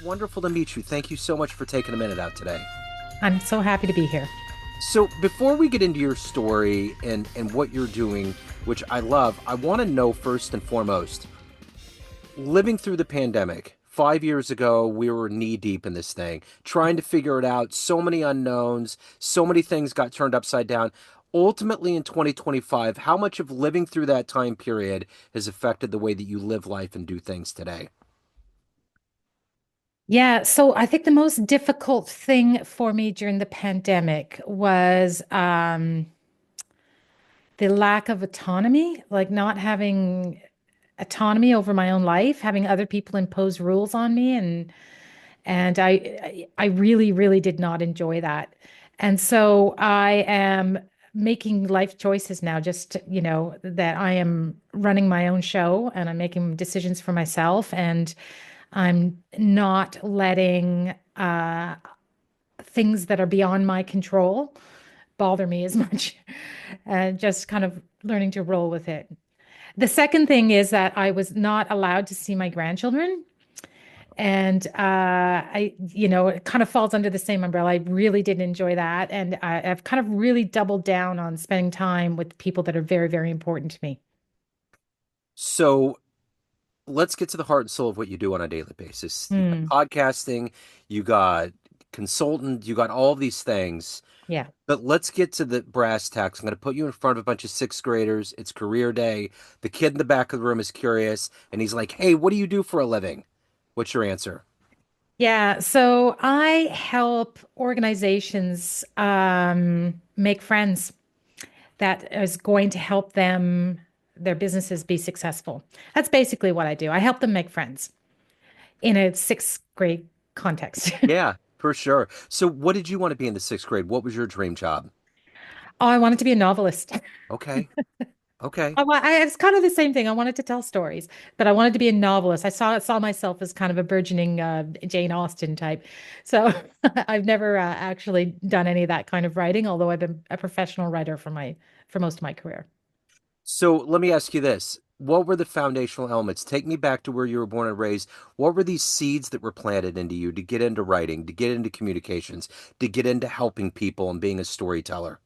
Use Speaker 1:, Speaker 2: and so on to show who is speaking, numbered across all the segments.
Speaker 1: wonderful to meet you. Thank you so much for taking a minute out today.
Speaker 2: I'm so happy to be here.
Speaker 1: So, before we get into your story and what you're doing, which I love, I want to know first and foremost, living through the pandemic. 5 years ago, we were knee deep in this thing, trying to figure it out. So many unknowns, so many things got turned upside down. Ultimately, in 2025, how much of living through that time period has affected the way that you live life and do things today?
Speaker 2: Yeah, so I think the most difficult thing for me during the pandemic was the lack of autonomy, like not having autonomy over my own life, having other people impose rules on me, and I really, really did not enjoy that. And so I am making life choices now, just, that I am running my own show and I'm making decisions for myself. And I'm not letting things that are beyond my control bother me as much, and just kind of learning to roll with it. The second thing is that I was not allowed to see my grandchildren. And it kind of falls under the same umbrella. I really did enjoy that. And I've kind of really doubled down on spending time with people that are very, very important to me.
Speaker 1: So, let's get to the heart and soul of what you do on a daily basis. You got
Speaker 2: Hmm.
Speaker 1: podcasting, you got consultant, you got all these things.
Speaker 2: Yeah.
Speaker 1: But let's get to the brass tacks. I'm going to put you in front of a bunch of sixth graders. It's career day. The kid in the back of the room is curious, and he's like, "Hey, what do you do for a living?" What's your answer?
Speaker 2: Yeah, so I help organizations make friends that is going to help them, their businesses be successful. That's basically what I do. I help them make friends in a sixth grade context.
Speaker 1: Yeah, for sure. So, what did you want to be in the sixth grade? What was your dream job?
Speaker 2: Oh, I wanted to be a novelist.
Speaker 1: Okay, okay.
Speaker 2: It's kind of the same thing. I wanted to tell stories, but I wanted to be a novelist. I saw myself as kind of a burgeoning Jane Austen type. So I've never actually done any of that kind of writing, although I've been a professional writer for most of my career.
Speaker 1: So, let me ask you this. What were the foundational elements? Take me back to where you were born and raised. What were these seeds that were planted into you to get into writing, to get into communications, to get into helping people and being a storyteller?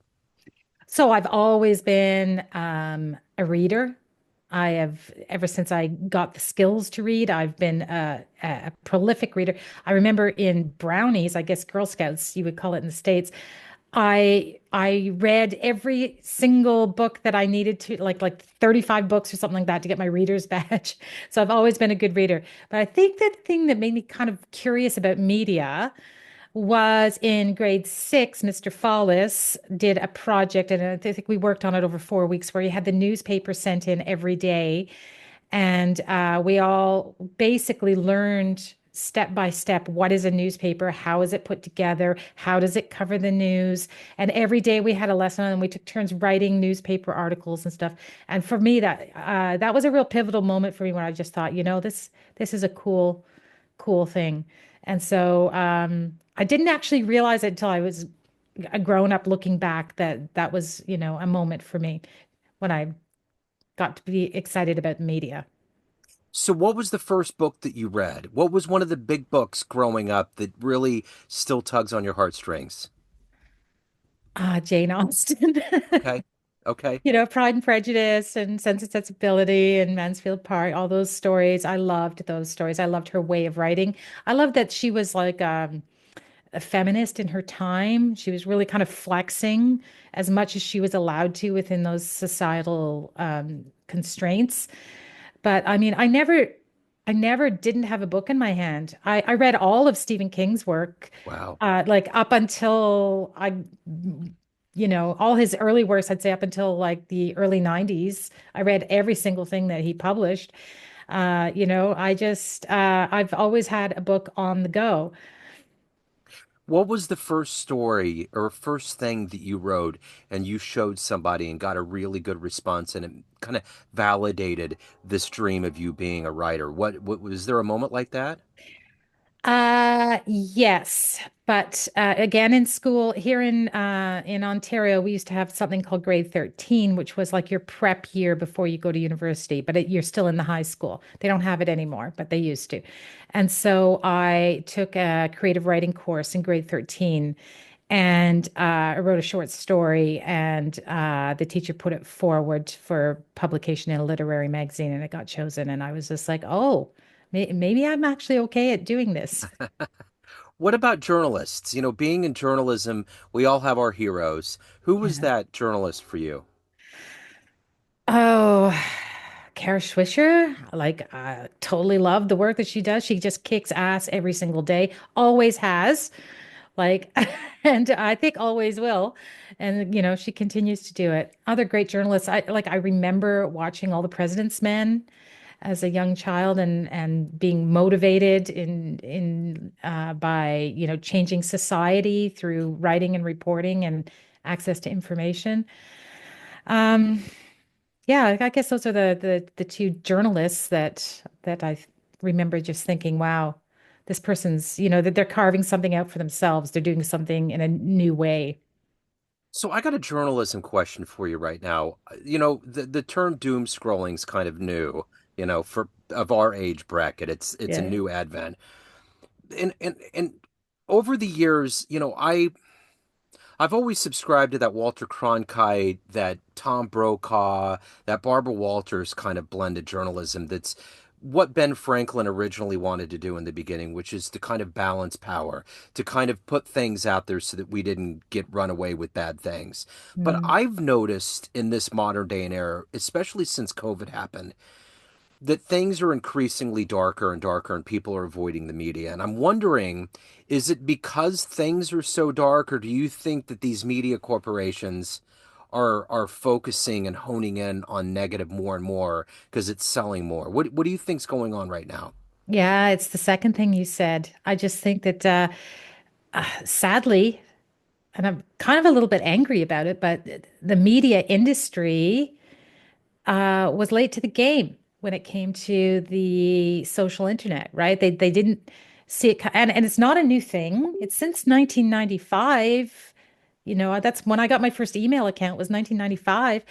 Speaker 2: So I've always been a reader. I have, ever since I got the skills to read, I've been a prolific reader. I remember in brownies, I guess Girl Scouts, you would call it in the States. I read every single book that I needed to, like 35 books or something like that to get my reader's badge. So I've always been a good reader. But I think the thing that made me kind of curious about media was in grade six. Mr. Follis did a project, and I think we worked on it over 4 weeks, where he had the newspaper sent in every day. And we all basically learned step by step, what is a newspaper? How is it put together? How does it cover the news? And every day we had a lesson, and we took turns writing newspaper articles and stuff. And for me, that was a real pivotal moment for me, where I just thought, this is a cool thing. And so I didn't actually realize it until I was a grown up, looking back, that that was, a moment for me when I got to be excited about media.
Speaker 1: So, what was the first book that you read? What was one of the big books growing up that really still tugs on your heartstrings?
Speaker 2: Jane Austen.
Speaker 1: Okay. Okay.
Speaker 2: Pride and Prejudice and Sense and Sensibility and Mansfield Park, all those stories. I loved those stories. I loved her way of writing. I loved that she was like a feminist in her time. She was really kind of flexing as much as she was allowed to within those societal constraints. But I mean, I never didn't have a book in my hand. I read all of Stephen King's work,
Speaker 1: Wow.
Speaker 2: like up until all his early works, I'd say up until like the early 90s. I read every single thing that he published. I've always had a book on the go.
Speaker 1: What was the first story or first thing that you wrote and you showed somebody and got a really good response and it kind of validated this dream of you being a writer? What was there a moment like that?
Speaker 2: Yes, but again, in school here in Ontario, we used to have something called grade 13, which was like your prep year before you go to university, but you're still in the high school. They don't have it anymore, but they used to. And so I took a creative writing course in grade 13, and I wrote a short story, and the teacher put it forward for publication in a literary magazine, and it got chosen. And I was just like, oh, maybe I'm actually okay at doing this.
Speaker 1: What about journalists? You know, being in journalism, we all have our heroes. Who was
Speaker 2: Yeah.
Speaker 1: that journalist for you?
Speaker 2: Oh, Kara Swisher, like, totally love the work that she does. She just kicks ass every single day, always has, like, and I think always will. And, she continues to do it. Other great journalists, I remember watching All the President's Men as a young child and being motivated in by, changing society through writing and reporting and access to information. Um, Yeah, I guess those are the two journalists that I remember just thinking, wow, this person's, that they're carving something out for themselves. They're doing something in a new way.
Speaker 1: So I got a journalism question for you right now. You know, the term doom scrolling is kind of new, you know, for of our age bracket. It's a
Speaker 2: Yeah.
Speaker 1: new advent. And over the years, you know, I've always subscribed to that Walter Cronkite, that Tom Brokaw, that Barbara Walters kind of blended journalism. That's what Ben Franklin originally wanted to do in the beginning, which is to kind of balance power, to kind of put things out there so that we didn't get run away with bad things. But
Speaker 2: Mm.
Speaker 1: I've noticed in this modern day and era, especially since COVID happened, that things are increasingly darker and darker and people are avoiding the media. And I'm wondering, is it because things are so dark, or do you think that these media corporations are focusing and honing in on negative more and more because it's selling more? What do you think's going on right now?
Speaker 2: Yeah, it's the second thing you said. I just think that sadly, and I'm kind of a little bit angry about it, but the media industry was late to the game when it came to the social internet, right? They didn't see it, and it's not a new thing. It's since 1995. That's when I got my first email account was 1995.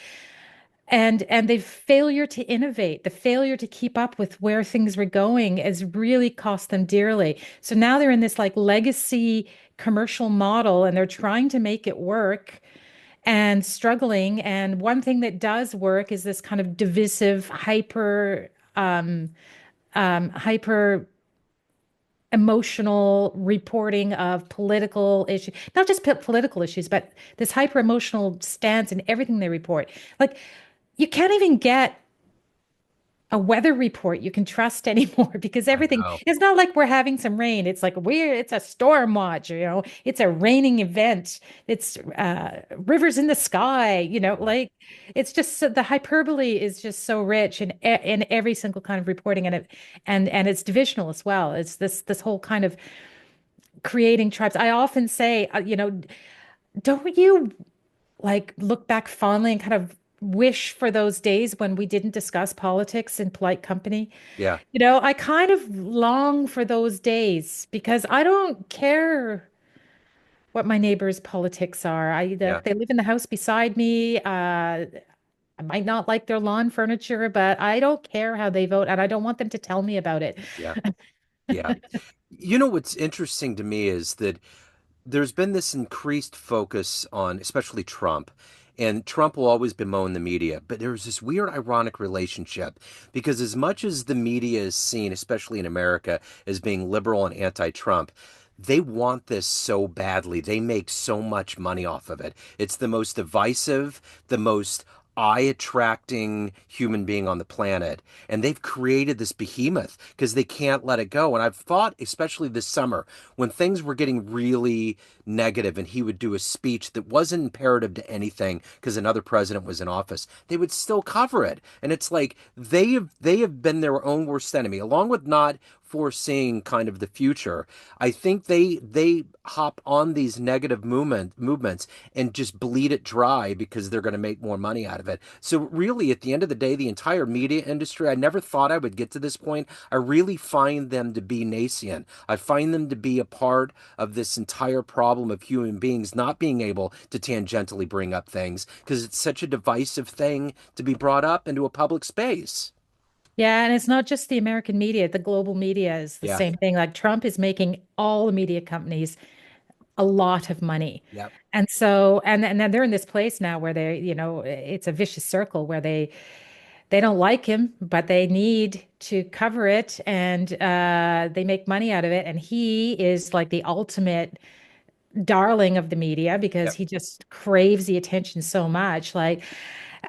Speaker 2: And the failure to innovate, the failure to keep up with where things were going has really cost them dearly. So now they're in this like legacy commercial model and they're trying to make it work and struggling. And one thing that does work is this kind of divisive, hyper emotional reporting of political issues, not just political issues, but this hyper emotional stance in everything they report. Like, you can't even get a weather report you can trust anymore because
Speaker 1: I
Speaker 2: everything,
Speaker 1: know.
Speaker 2: it's not like we're having some rain. It's like it's a storm watch, it's a raining event. It's rivers in the sky,
Speaker 1: Yeah.
Speaker 2: it's just the hyperbole is just so rich in every single kind of reporting, and it's divisional as well. It's this whole kind of creating tribes. I often say, don't you like look back fondly and kind of wish for those days when we didn't discuss politics in polite company?
Speaker 1: Yeah.
Speaker 2: I kind of long for those days because I don't care what my neighbors' politics are.
Speaker 1: Yeah.
Speaker 2: They live in the house beside me. I might not like their lawn furniture, but I don't care how they vote, and I don't want them to tell me about it.
Speaker 1: Yeah. Yeah. You know what's interesting to me is that there's been this increased focus on especially Trump. And Trump will always bemoan the media, but there's this weird, ironic relationship because as much as the media is seen, especially in America, as being liberal and anti-Trump, they want this so badly. They make so much money off of it. It's the most divisive, the most eye-attracting human being on the planet. And they've created this behemoth because they can't let it go. And I've thought, especially this summer, when things were getting really negative and he would do a speech that wasn't imperative to anything because another president was in office, they would still cover it. And it's like they have been their own worst enemy, along with not foreseeing kind of the future. I think they hop on these negative movements and just bleed it dry because they're going to make more money out of it. So really, at the end of the day, the entire media industry, I never thought I would get to this point. I really find them to be nascent. I find them to be a part of this entire problem of human beings not being able to tangentially bring up things because it's such a divisive thing to be brought up into a public space.
Speaker 2: Yeah, and it's not just the American media, the global media is the
Speaker 1: Yeah.
Speaker 2: same thing. Like Trump is making all the media companies a lot of money.
Speaker 1: Yep.
Speaker 2: And so and then they're in this place now where they, it's a vicious circle where they don't like him, but they need to cover it and they make money out of it. And he is like the ultimate darling of the media because
Speaker 1: Yep.
Speaker 2: he just craves the attention so much. Like,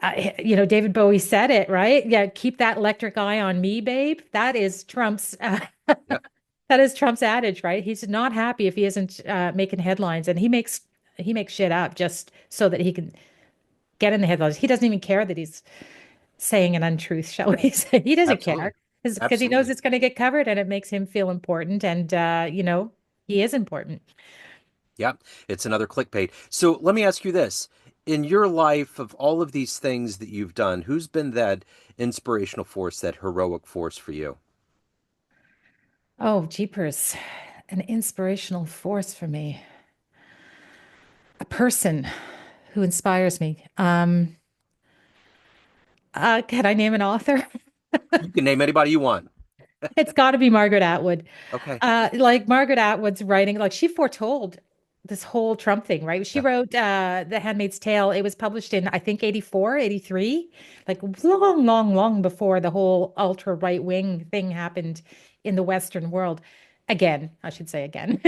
Speaker 2: David Bowie said it, right? Yeah, keep that electric eye on me, babe. That is Trump's.
Speaker 1: Yep.
Speaker 2: That is Trump's adage, right? He's not happy if he isn't making headlines, and he makes shit up just so that he can get in the headlines. He doesn't even care that he's saying an untruth, shall we say? He doesn't care
Speaker 1: Absolutely.
Speaker 2: because he knows
Speaker 1: Absolutely.
Speaker 2: it's going to get covered, and it makes him feel important, and he is important.
Speaker 1: Yep. It's another clickbait. So let me ask you this. In your life, of all of these things that you've done, who's been that inspirational force, that heroic force for you?
Speaker 2: Oh, jeepers, an inspirational force for me, a person who inspires me. Can I name an author?
Speaker 1: You can name anybody you want.
Speaker 2: It's got to be Margaret Atwood.
Speaker 1: Okay.
Speaker 2: Like Margaret Atwood's writing, like she foretold this whole Trump thing, right? She
Speaker 1: Yeah.
Speaker 2: wrote The Handmaid's Tale. It was published in, I think, 84, 83, like long, long, long before the whole ultra right wing thing happened in the Western world. Again, I should say again.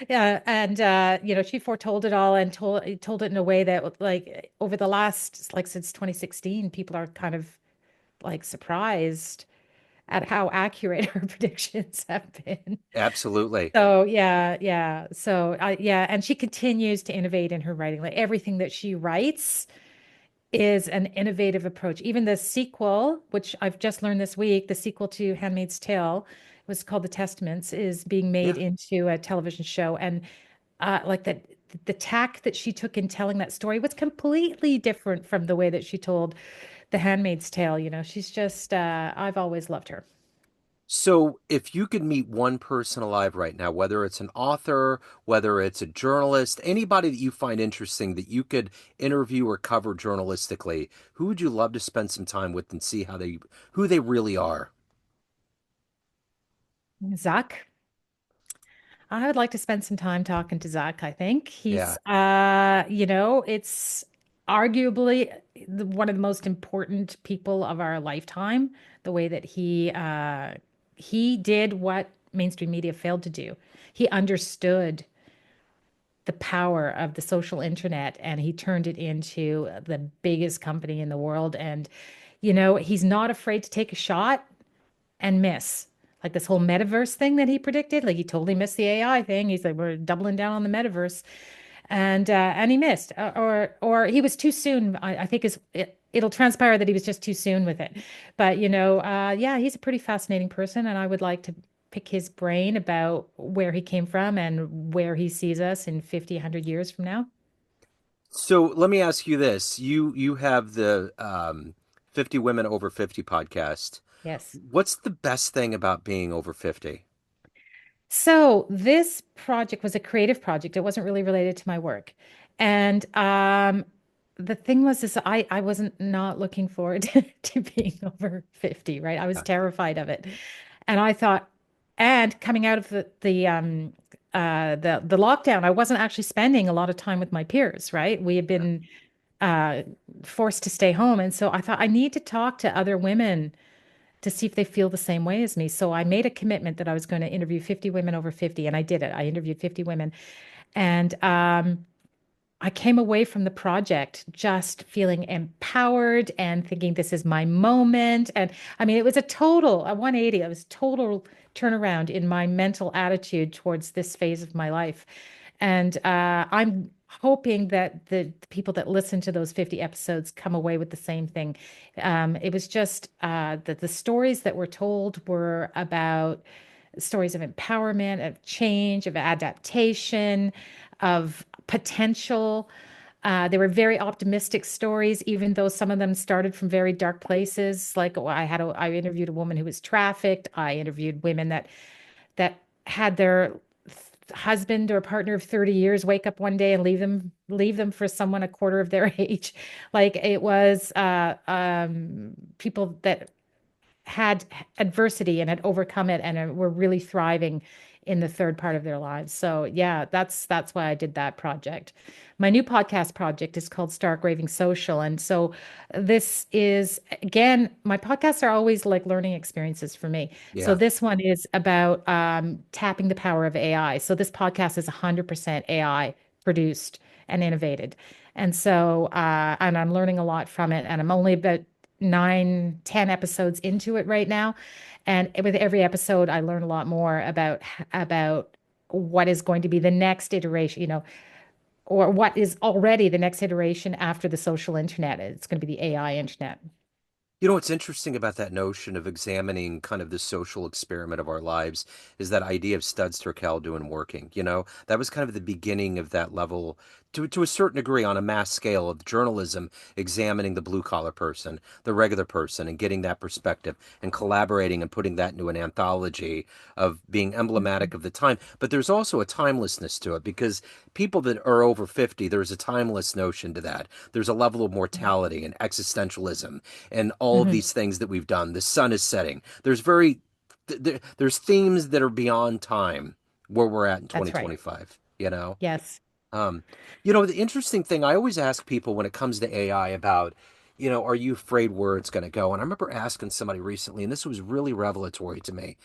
Speaker 2: Yeah, and she foretold it all and told it in a way that like over the last like since 2016, people are kind of like surprised at how accurate her predictions have been.
Speaker 1: Absolutely.
Speaker 2: So yeah, yeah. So yeah, and she continues to innovate in her writing. Like everything that she writes is an innovative approach. Even the sequel, which I've just learned this week, the sequel to Handmaid's Tale was called The Testaments, is being made
Speaker 1: Yeah.
Speaker 2: into a television show. And like the tack that she took in telling that story was completely different from the way that she told The Handmaid's Tale. She's just I've always loved her.
Speaker 1: So, if you could meet one person alive right now, whether it's an author, whether it's a journalist, anybody that you find interesting that you could interview or cover journalistically, who would you love to spend some time with and see who they really are?
Speaker 2: Zuck. I would like to spend some time talking to Zach. I think
Speaker 1: Yeah.
Speaker 2: it's arguably one of the most important people of our lifetime, the way that he did what mainstream media failed to do. He understood the power of the social internet and he turned it into the biggest company in the world. And, he's not afraid to take a shot and miss. Like this whole metaverse thing that he predicted, like he totally missed the AI thing. He's like, we're doubling down on the metaverse, and he missed, or he was too soon. I think it'll transpire that he was just too soon with it. But yeah, he's a pretty fascinating person, and I would like to pick his brain about where he came from and where he sees us in 50, 100 years from now.
Speaker 1: So let me ask you this. You have the 50 Women Over 50 podcast.
Speaker 2: Yes.
Speaker 1: What's the best thing about being over 50?
Speaker 2: So this project was a creative project. It wasn't really related to my work. And the thing was is I wasn't not looking forward to being over 50, right? I was
Speaker 1: Yeah.
Speaker 2: terrified of it. And I thought, and coming out of the lockdown, I wasn't actually spending a lot of time with my peers, right? We had
Speaker 1: Yeah.
Speaker 2: been uh forced to stay home. And so I thought I need to talk to other women to see if they feel the same way as me. So I made a commitment that I was going to interview 50 women over 50, and I did it. I interviewed 50 women. And I came away from the project just feeling empowered and thinking this is my moment. And I mean, it was a 180. It was total turnaround in my mental attitude towards this phase of my life. And I'm hoping that the people that listen to those 50 episodes come away with the same thing. It was just that the stories that were told were about stories of empowerment, of change, of adaptation, of potential. They were very optimistic stories, even though some of them started from very dark places. Like I interviewed a woman who was trafficked. I interviewed women that had their husband or partner of 30 years wake up one day and leave them for someone a quarter of their age. Like it was people that had adversity and had overcome it and were really thriving in the third part of their lives. So yeah, that's why I did that project. My new podcast project is called Stark Raving Social. And so this is again, my podcasts are always like learning experiences for me. So
Speaker 1: Yeah.
Speaker 2: this one is about tapping the power of AI. So this podcast is 100% AI produced and innovated. And I'm learning a lot from it. And I'm only about 9, 10 episodes into it right now. And with every episode, I learn a lot more about what is going to be the next iteration, or what is already the next iteration after the social internet. It's going to be the AI internet.
Speaker 1: You know what's interesting about that notion of examining kind of the social experiment of our lives is that idea of studs ter caldo and working. That was kind of the beginning of that level to a certain degree on a mass scale of journalism, examining the blue collar person, the regular person, and getting that perspective and collaborating and putting that into an anthology of being emblematic
Speaker 2: Mhm.
Speaker 1: of the time. But there's also a timelessness to it because people that are over 50, there's a timeless notion to that. There's a level of mortality and existentialism and all of
Speaker 2: Mhm.
Speaker 1: these things that we've done. The sun is setting. There's themes that are beyond time where we're at in
Speaker 2: That's right.
Speaker 1: 2025, you know?
Speaker 2: Yes.
Speaker 1: Um, the interesting thing I always ask people when it comes to AI about, are you afraid where it's going to go? And I remember asking somebody recently, and this was really revelatory to me.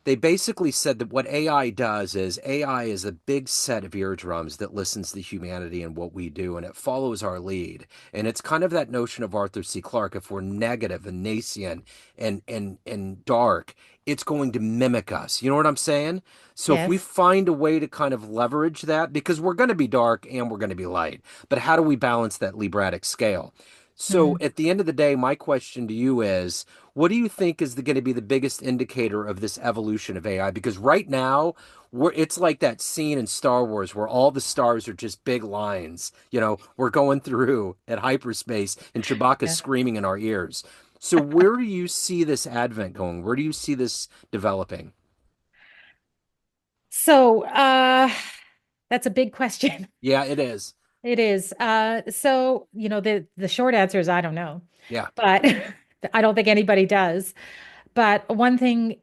Speaker 1: They basically said that what AI does is AI is a big set of eardrums that listens to humanity and what we do, and it follows our lead. And it's kind of that notion of Arthur C. Clarke. If we're negative and nascent and dark, it's going to mimic us. You know what I'm saying? So if we
Speaker 2: Yes.
Speaker 1: find a way to kind of leverage that, because we're going to be dark and we're going to be light, but how do we balance that Libratic scale? So
Speaker 2: Mhm.
Speaker 1: at the end of the day, my question to you is, what do you think is going to be the biggest indicator of this evolution of AI? Because right now, it's like that scene in Star Wars where all the stars are just big lines. We're going through at hyperspace and Chewbacca's
Speaker 2: Yeah.
Speaker 1: screaming in our ears. So where do you see this advent going? Where do you see this developing?
Speaker 2: So, that's a big question.
Speaker 1: Yeah, it is.
Speaker 2: It is. The short answer is I don't know,
Speaker 1: Yeah.
Speaker 2: but I don't think anybody does. But one thing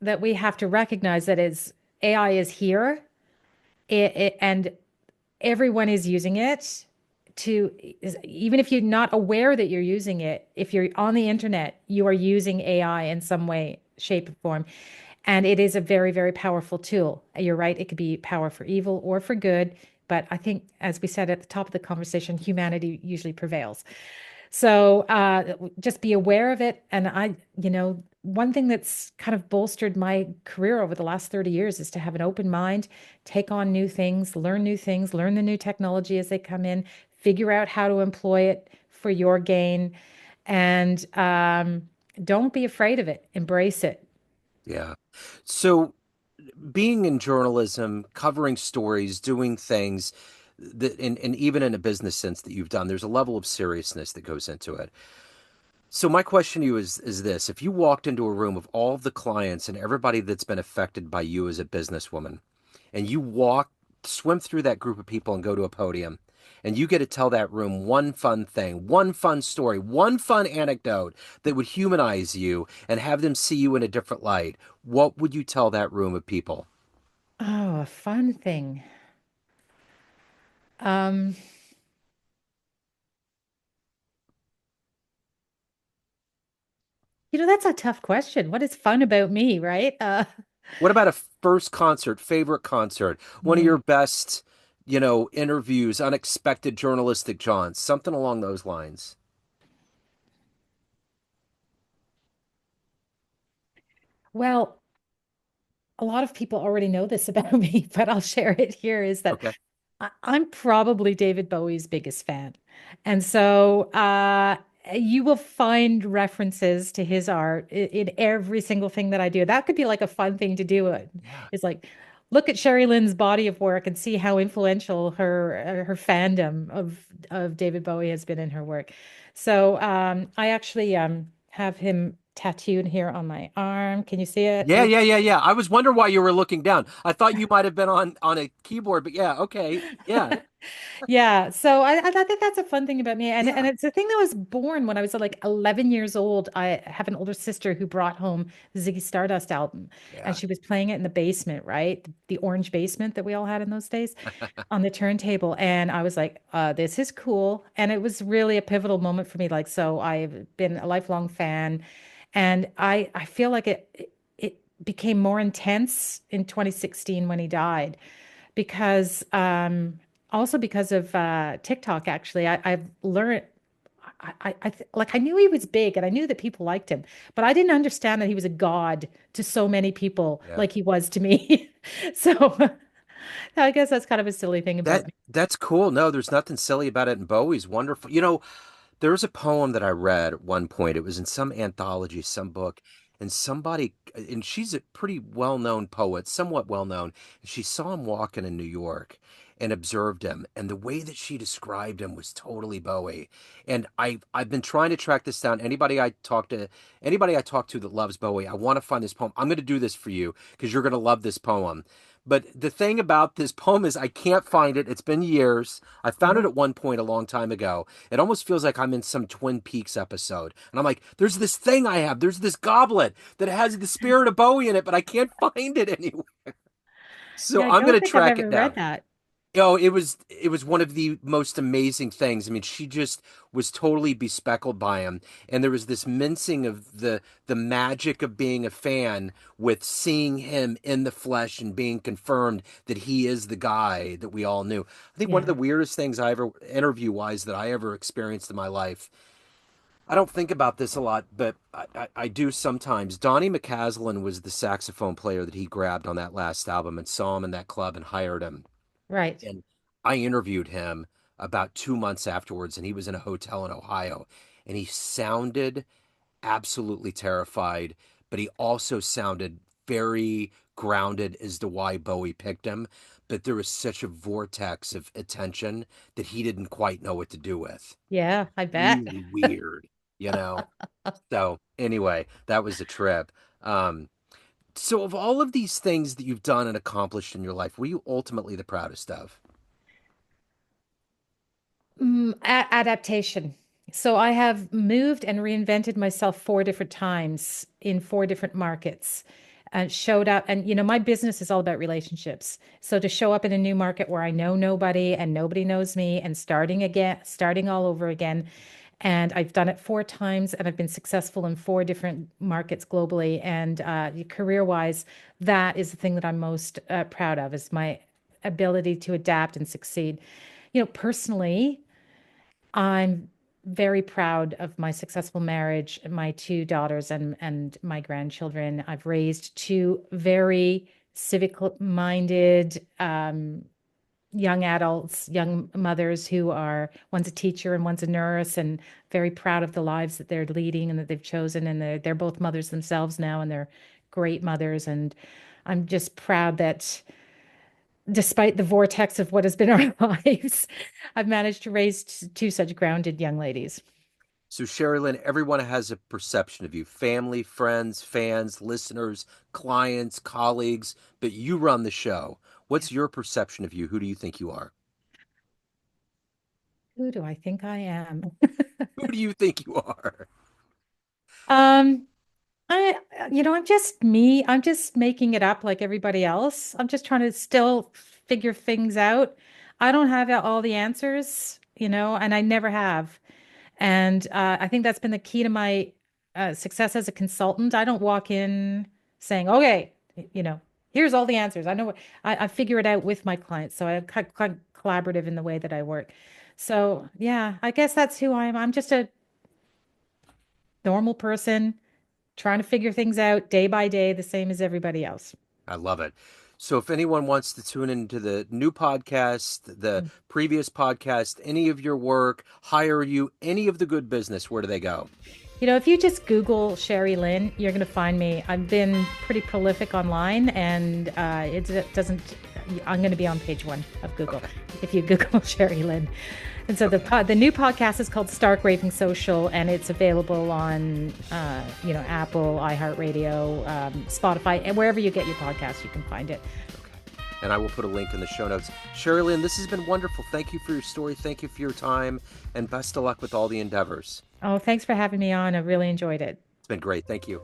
Speaker 2: that we have to recognize that is AI is here, and everyone is using it even if you're not aware that you're using it, if you're on the internet, you are using AI in some way, shape, or form. And it is a very, very powerful tool. You're right, it could be power for evil or for good. But I think, as we said at the top of the conversation, humanity usually prevails. So just be aware of it. And one thing that's kind of bolstered my career over the last 30 years is to have an open mind, take on new things, learn the new technology as they come in, figure out how to employ it for your gain. And don't be afraid of it, embrace it.
Speaker 1: Yeah. So being in journalism, covering stories, doing things that, and even in a business sense that you've done, there's a level of seriousness that goes into it. So my question to you is this: if you walked into a room of all of the clients and everybody that's been affected by you as a businesswoman, and you swim through that group of people and go to a podium, and you get to tell that room one fun thing, one fun story, one fun anecdote that would humanize you and have them see you in a different light, what would you tell that room of people?
Speaker 2: Oh, a fun thing. Um, that's a tough question. What is fun about me, right?
Speaker 1: What about a first concert, favorite concert, one of
Speaker 2: hmm.
Speaker 1: your best, interviews, unexpected journalistic jaunts, something along those lines?
Speaker 2: Well, a lot of people already know this about me, but I'll share it here is that I'm probably David Bowie's biggest fan. And so You will find references to his art in every single thing that I do. That could be like a fun thing to do.
Speaker 1: Yeah.
Speaker 2: It's like look at Sherry Lynn's body of work and see how influential her fandom of David Bowie has been in her work. So I actually have him tattooed here on my arm. Can you see it?
Speaker 1: Yeah, yeah, yeah, yeah. I was wondering why you were looking down. I thought you might have been on a keyboard, but yeah, okay. Yeah.
Speaker 2: Yeah, so I think that's a fun thing about me, and
Speaker 1: Yeah.
Speaker 2: it's a thing that was born when I was like 11 years old. I have an older sister who brought home the Ziggy Stardust album, and
Speaker 1: Yeah.
Speaker 2: she was playing it in the basement, right? The orange basement that we all had in those days on the turntable, and I was like, "This is cool," and it was really a pivotal moment for me. Like, so I've been a lifelong fan, and I feel like it became more intense in 2016 when he died because also because of TikTok, actually, I've learned like I knew he was big and I knew that people liked him, but I didn't understand that he was a god to so many people
Speaker 1: Yeah.
Speaker 2: like he was to me. So I guess that's kind of a silly thing about me.
Speaker 1: That's cool. No, there's nothing silly about it. And Bowie's wonderful. There was a poem that I read at one point. It was in some anthology, some book, and and she's a pretty well-known poet, somewhat well-known. And she saw him walking in New York and observed him, and the way that she described him was totally Bowie. And I've been trying to track this down. Anybody I talk to that loves Bowie, I want to find this poem. I'm going to do this for you because you're going to love this poem. But the thing about this poem is I can't find it. It's been years. I found it
Speaker 2: Uh-huh.
Speaker 1: at one point a long time ago. It almost feels like I'm in some Twin Peaks episode. And I'm like, there's this thing I have. There's this goblet that has the spirit of Bowie in it, but I can't find it anywhere. So
Speaker 2: Yeah, I
Speaker 1: I'm going
Speaker 2: don't
Speaker 1: to
Speaker 2: think I've
Speaker 1: track it
Speaker 2: ever read
Speaker 1: down.
Speaker 2: that.
Speaker 1: It was one of the most amazing things. I mean, she just was totally bespeckled by him, and there was this mincing of the magic of being a fan with seeing him in the flesh and being confirmed that he is the guy that we all knew. I think one of
Speaker 2: Yeah,
Speaker 1: the weirdest things I ever interview wise that I ever experienced in my life. I don't think about this a lot, but I do sometimes. Donnie McCaslin was the saxophone player that he grabbed on that last album and saw him in that club and hired him.
Speaker 2: right.
Speaker 1: And I interviewed him about 2 months afterwards, and he was in a hotel in Ohio, and he sounded absolutely terrified, but he also sounded very grounded as to why Bowie picked him. But there was such a vortex of attention that he didn't quite know what to do with.
Speaker 2: Yeah, I bet.
Speaker 1: Really weird, you know? So, anyway, that was a trip. Um, so, of all of these things that you've done and accomplished in your life, what are you ultimately the proudest of?
Speaker 2: Adaptation. So I have moved and reinvented myself 4 different times in 4 different markets and showed up. And, my business is all about relationships. So to show up in a new market where I know nobody and nobody knows me and starting again, starting all over again. And I've done it 4 times and I've been successful in 4 different markets globally. And career-wise, that is the thing that I'm most proud of is my ability to adapt and succeed. Personally, I'm very proud of my successful marriage, my 2 daughters and my grandchildren. I've raised 2 very civic-minded young adults, young mothers who are one's a teacher and one's a nurse, and very proud of the lives that they're leading and that they've chosen. And they're both mothers themselves now, and they're great mothers. And I'm just proud that despite the vortex of what has been our lives, I've managed to raise 2 such grounded young ladies.
Speaker 1: So, Sherilyn, everyone has a perception of you family, friends, fans, listeners, clients, colleagues, but you run the show.
Speaker 2: Yeah.
Speaker 1: What's your perception of you? Who do you think you are?
Speaker 2: Who do I think I am?
Speaker 1: Who do you think you are?
Speaker 2: Um, I'm just me. I'm just making it up like everybody else. I'm just trying to still figure things out. I don't have all the answers, and I never have. And I think that's been the key to my success as a consultant. I don't walk in saying, okay, you know, here's all the answers. I know I figure it out with my clients. So I'm quite collaborative in the way that I work. So yeah, I guess that's who I am. I'm just a normal person trying to figure things out day by day, the same as everybody else.
Speaker 1: I love it. So if anyone wants to tune into the new podcast, the previous podcast, any of your work, hire you, any of the good business, where do they go?
Speaker 2: If you just Google Sherrilynne, you're going to find me. I've been pretty prolific online, and it doesn't. I'm going to be on page 1 of Google if you Google Sherrilynne. And so the new podcast is called Stark Raving Social, and it's available on Apple, iHeartRadio, Spotify, and wherever you get your podcasts, you can find it.
Speaker 1: And I will put a link in the show notes. Sherrilynne, this has been wonderful. Thank you for your story. Thank you for your time, and best of luck with all the endeavors.
Speaker 2: Oh, thanks for having me on. I really enjoyed it.
Speaker 1: It's been great. Thank you.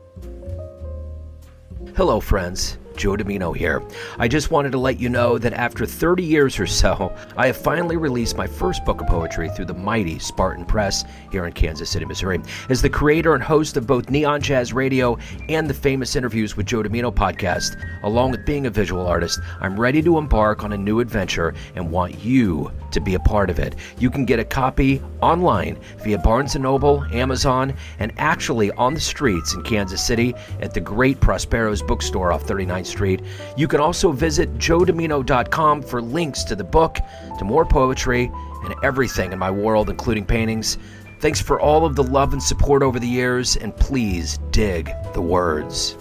Speaker 3: Hello, friends. Joe Dimino here. I just wanted to let you know that after 30 years or so, I have finally released my first book of poetry through the mighty Spartan Press here in Kansas City, Missouri. As the creator and host of both Neon Jazz Radio and the Famous Interviews with Joe Dimino podcast, along with being a visual artist, I'm ready to embark on a new adventure and want you to be a part of it. You can get a copy online via Barnes & Noble, Amazon, and actually on the streets in Kansas City at the great Prospero's bookstore off 39th Street. You can also visit joedimino.com for links to the book, to more poetry, and everything in my world, including paintings. Thanks for all of the love and support over the years, and please dig the words.